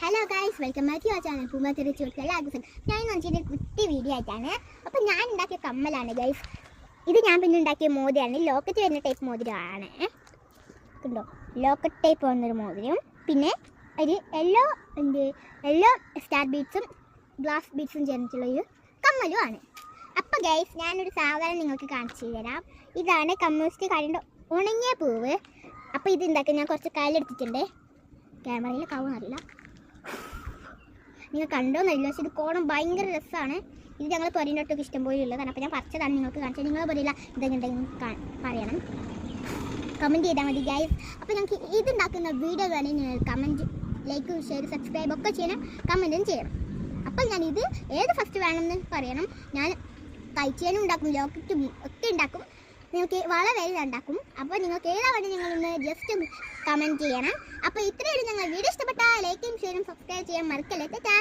Hello guys, welcome back to our channel പൂമാത്തിരി ചോദിക്കുക. എല്ലാവർക്കും ഞാൻ നോക്കിയിട്ട് കുട്ടി വീഡിയോ ആയിട്ടാണ്. അപ്പോൾ ഞാൻ ഉണ്ടാക്കിയ കമ്മലാണ് ഗൈസ്. ഇത് ഞാൻ പിന്നെ ഉണ്ടാക്കിയ മോതിരമാണ്. ലോക്കറ്റ് വരുന്ന ടൈപ്പ് മോതിരമാണ്. കണ്ടോ, ലോക്കറ്റ് ടൈപ്പ് വന്നൊരു മോതിരം. പിന്നെ ഒരു യെല്ലോ സ്റ്റാർ ബീഡ്സും ഗ്ലാസ് ബീഡ്സും ചേർന്നിട്ടുള്ളൊരു കമ്മലുമാണ്. അപ്പോൾ ഗൈസ്, ഞാനൊരു സാധനം നിങ്ങൾക്ക് കാണിച്ചു തരാം. ഇതാണ് കമ്മ്യൂണിസ്റ്റ് കാര്യം ഉണങ്ങിയ പൂവ്. അപ്പോൾ ഇത് ഉണ്ടാക്കി ഞാൻ കുറച്ച് കയ്യിലെടുത്തിട്ടുണ്ട്. ക്യാമറയിൽ കാവുന്നറിയില്ല, നിങ്ങൾ കണ്ടോന്നറിയില്ല. പക്ഷേ ഇത് കോണം ഭയങ്കര രസമാണ്. ഇത് ഞങ്ങൾ പൊരിനൊട്ടൊക്കെ ഇഷ്ടംപോലെ ഉള്ളതാണ്. അപ്പോൾ ഞാൻ പറിച്ചതാണ് നിങ്ങൾക്ക് കാണിച്ചത്. നിങ്ങൾ പറയില്ല ഇതെങ്ങനെയുണ്ടെങ്കിൽ പറയണം, കമൻറ്റ് ചെയ്താൽ മതി ഗൈസ്. അപ്പോൾ ഞങ്ങൾക്ക് ഇതുണ്ടാക്കുന്ന വീഡിയോ വേണമെങ്കിൽ നിങ്ങൾ കമൻറ്റ്, ലൈക്ക്, ഷെയർ, സബ്സ്ക്രൈബ് ഒക്കെ ചെയ്യണം, കമൻറ്റും ചെയ്യണം. അപ്പോൾ ഞാനിത് ഏത് ഫസ്റ്റ് വേണമെന്ന് പറയണം. ഞാൻ കഴിച്ചേനും ഉണ്ടാക്കും, ലോക്കറ്റും ഒക്കെ ഉണ്ടാക്കും. നിങ്ങൾക്ക് വളരെ ഉണ്ടാക്കും. അപ്പോൾ നിങ്ങൾക്ക് ഏതാ വേണ്ടി നിങ്ങളൊന്ന് ജസ്റ്റ് കമൻറ്റ് ചെയ്യണം. അപ്പോൾ ഇത്രയും ഞങ്ങൾ വീഡിയോ ഇഷ്ടപ്പെട്ടാൽ ലൈക്കും ഷെയറും സബ്സ്ക്രൈബ് ചെയ്യാൻ മറക്കല്ലേ. ടാറ്റാ.